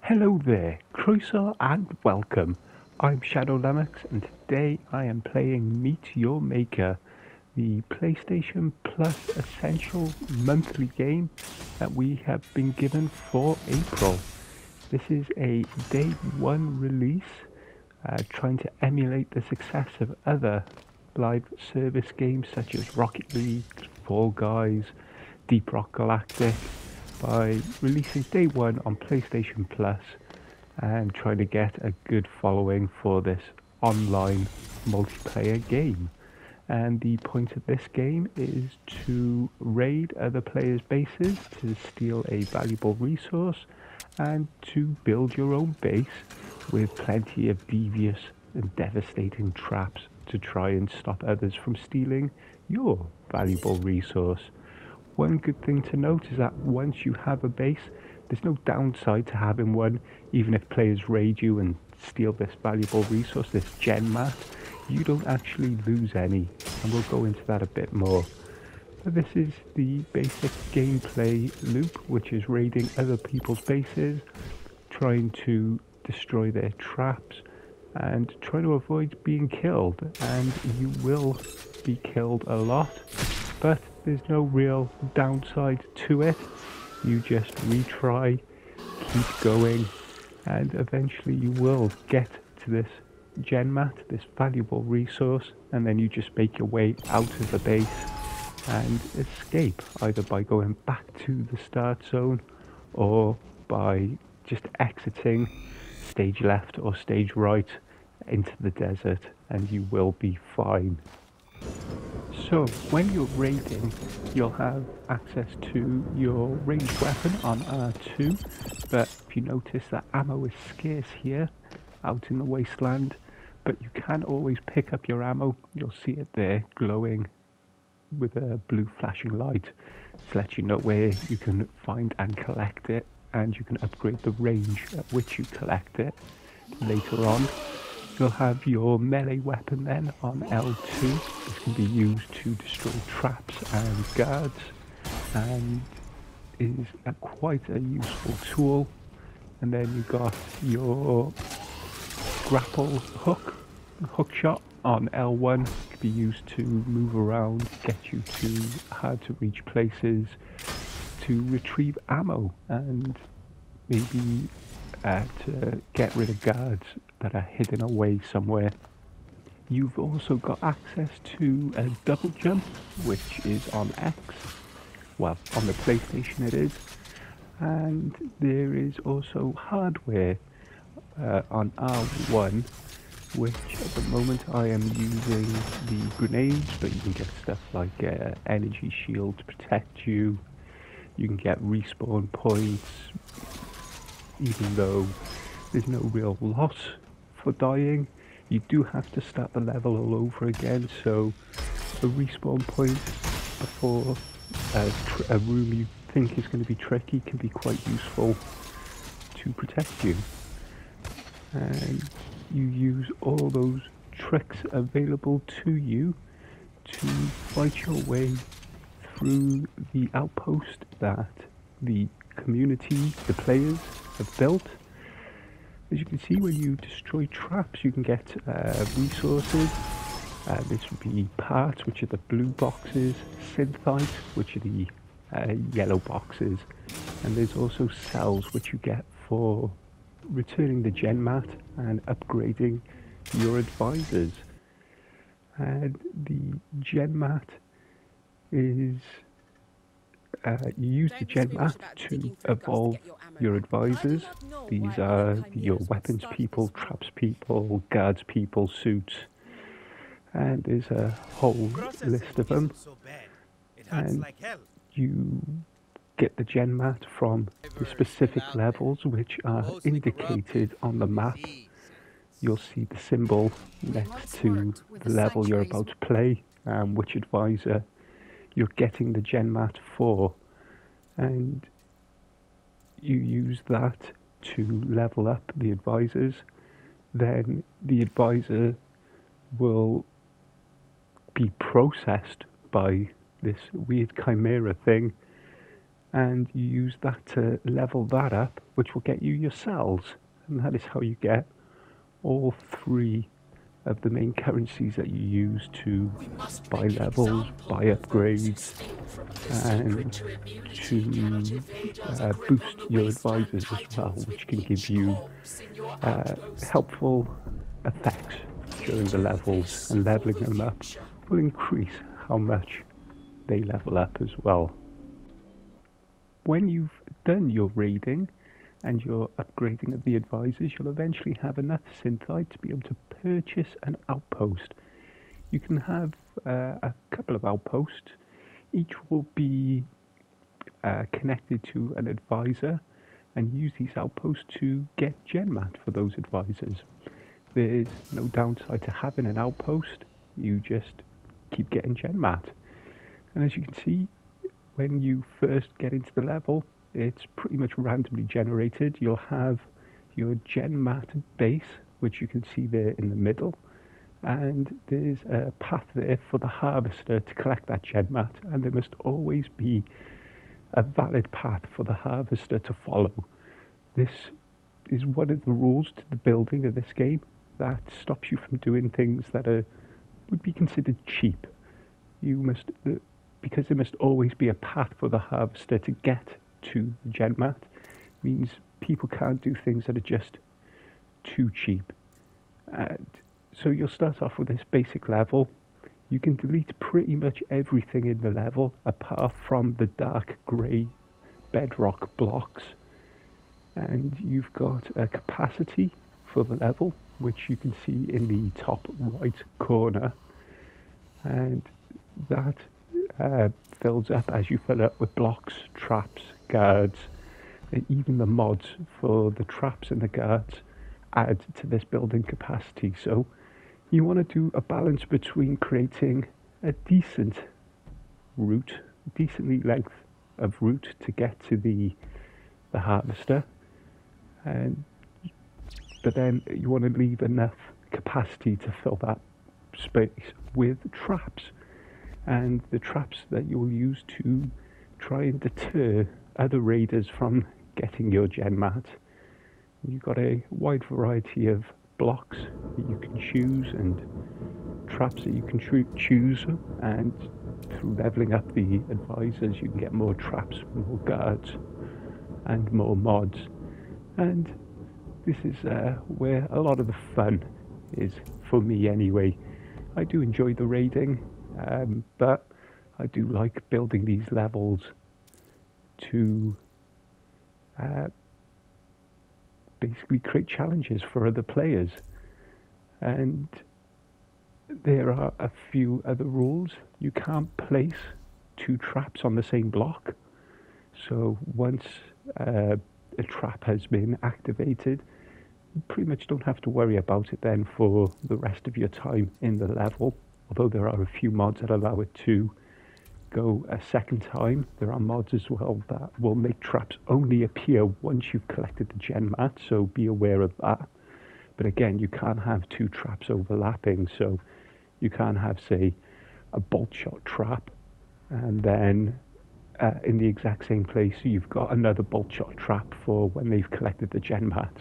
Hello there, Croeso and welcome. I'm Shadow Lennox and today I am playing Meet Your Maker, the PlayStation Plus Essential monthly game that we have been given for April. This is a day one release, trying to emulate the success of other live service games such as Rocket League, Fall Guys, Deep Rock Galactic, by releasing day one on PlayStation Plus and trying to get a good following for this online multiplayer game. And the point of this game is to raid other players' bases to steal a valuable resource and to build your own base with plenty of devious and devastating traps to try and stop others from stealing your valuable resource. One good thing to note is that once you have a base, there's no downside to having one. Even if players raid you and steal this valuable resource, this gen mat, you don't actually lose any, and we'll go into that a bit more. But this is the basic gameplay loop, which is raiding other people's bases, trying to destroy their traps, and trying to avoid being killed. And you will be killed a lot, but there's no real downside to it. You just retry, keep going, and eventually you will get to this gen mat, this valuable resource, and then you just make your way out of the base and escape, either by going back to the start zone or by just exiting stage left or stage right into the desert, and you will be fine. So when you're raiding, you'll have access to your ranged weapon on R2, but if you notice that ammo is scarce here out in the wasteland, but you can always pick up your ammo. You'll see it there glowing with a blue flashing light to let you know where you can find and collect it, and you can upgrade the range at which you collect it later on. You'll have your melee weapon then on L2. This can be used to destroy traps and guards, and is quite a useful tool. And then you've got your grapple hook shot on L1. Can be used to move around, get you to hard to reach places, to retrieve ammo, and maybe to get rid of guards that are hidden away somewhere. You've also got access to a double jump, which is on X. Well, on the PlayStation it is. And there is also hardware on R1, which at the moment I am using the grenades, but you can get stuff like energy shield to protect you. You can get respawn points, even though there's no real loss for dying. You do have to start the level all over again, so a respawn point before a room you think is going to be tricky can be quite useful to protect you. And you use all those tricks available to you to fight your way through the outpost that the community, the players, have built. As you can see, when you destroy traps, you can get resources. This would be parts, which are the blue boxes, synthite, which are the yellow boxes, and there's also cells which you get for returning the gen mat and upgrading your advisors. And the gen mat is you use the gen mat to evolve your advisors. These are your weapons people, traps people, guards people, suits, and there's a whole list of them. And you get the gen mat from the specific levels which are indicated on the map. You'll see the symbol next to the level you're about to play and which advisor you're getting the gen mat for, and you use that to level up the advisors. Then the advisor will be processed by this weird chimera thing, and you use that to level that up, which will get you your cells, and that is how you get all three of the main currencies that you use to buy levels, buy upgrades, and to boost your advisors as well, which can give you helpful effects during the levels, and leveling them up will increase how much they level up as well. When you've done your raiding and your upgrading of the advisors, you'll eventually have enough synthite to be able to purchase an outpost. You can have a couple of outposts. Each will be connected to an advisor, and use these outposts to get genmat for those advisors. There's no downside to having an outpost. You just keep getting genmat. And as you can see, when you first get into the level, it's pretty much randomly generated. You'll have your genmat base, which you can see there in the middle, and there's a path there for the harvester to collect that genmat, and there must always be a valid path for the harvester to follow. This is one of the rules to the building of this game that stops you from doing things that would be considered cheap. Because there must always be a path for the harvester to get to the genmat, means people can't do things that are just too cheap. And so you'll start off with this basic level. You can delete pretty much everything in the level apart from the dark grey bedrock blocks, and you've got a capacity for the level, which you can see in the top right corner, and that fills up as you fill up with blocks, traps, guards, and even the mods for the traps and the guards add to this building capacity. So you want to do a balance between creating a decent route, decently length of route to get to the harvester, but then you want to leave enough capacity to fill that space with traps, and the traps that you will use to try and deter other raiders from getting your genmat. You've got a wide variety of blocks that you can choose and traps that you can choose, and through leveling up the advisors you can get more traps, more guards and more mods. And this is where a lot of the fun is for me anyway. I do enjoy the raiding, but I do like building these levels to basically create challenges for other players. And there are a few other rules. You can't place two traps on the same block. So once a trap has been activated, you pretty much don't have to worry about it then for the rest of your time in the level. Although there are a few mods that allow it to go a second time. There are mods as well that will make traps only appear once you've collected the genmat, so be aware of that. But again, you can't have two traps overlapping, so you can't have, say, a bolt shot trap and then in the exact same place you've got another bolt shot trap for when they've collected the genmat.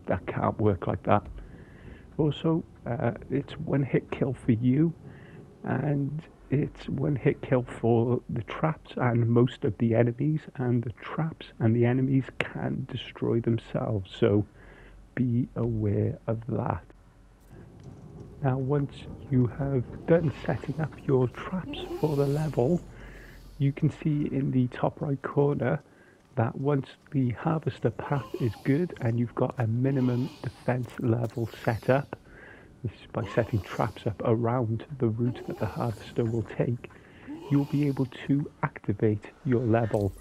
That can't work like that. Also, it's one hit kill for you, and it's one hit kill for the traps and most of the enemies, and the traps and the enemies can destroy themselves, so be aware of that. Now once you have done setting up your traps for the level, you can see in the top right corner that once the harvester path is good and you've got a minimum defense level set up, this is by setting traps up around the route that the harvester will take, you'll be able to activate your level.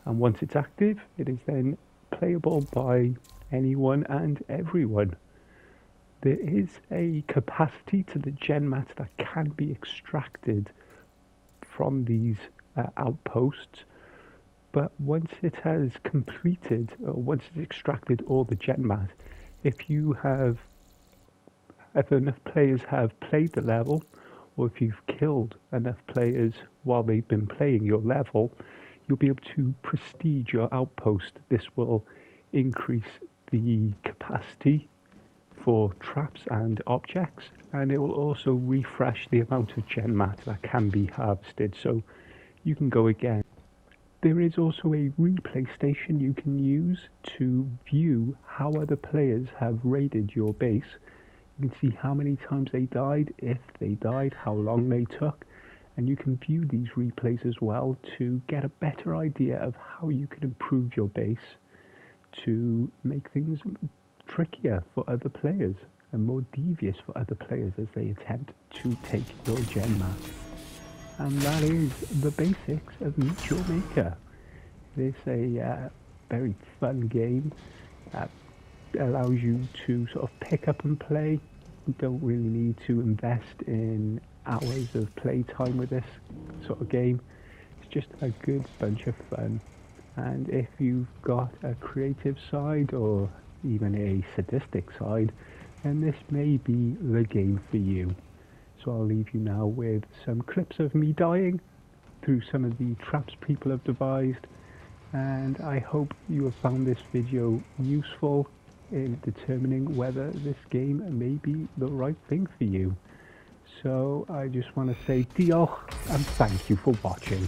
And once it's active, it is then playable by anyone and everyone. There is a capacity to the genmat that can be extracted from these outposts, but once it has completed, or once it's extracted all the genmat, if enough players have played the level, or if you've killed enough players while they've been playing your level, you'll be able to prestige your outpost. This will increase the capacity for traps and objects, and it will also refresh the amount of gem mat that can be harvested, so you can go again. There is also a replay station you can use to view how other players have raided your base. You can see how many times they died, if they died, how long they took, and you can view these replays as well to get a better idea of how you can improve your base to make things trickier for other players and more devious for other players as they attempt to take your gem mat. And that is the basics of Meet Your Maker. It's a very fun game that allows you to sort of pick up and play. You don't really need to invest in hours of playtime with this sort of game. It's just a good bunch of fun. And if you've got a creative side or even a sadistic side, then this may be the game for you. So I'll leave you now with some clips of me dying through some of the traps people have devised, and I hope you have found this video useful in determining whether this game may be the right thing for you. So I just want to say diolch and thank you for watching.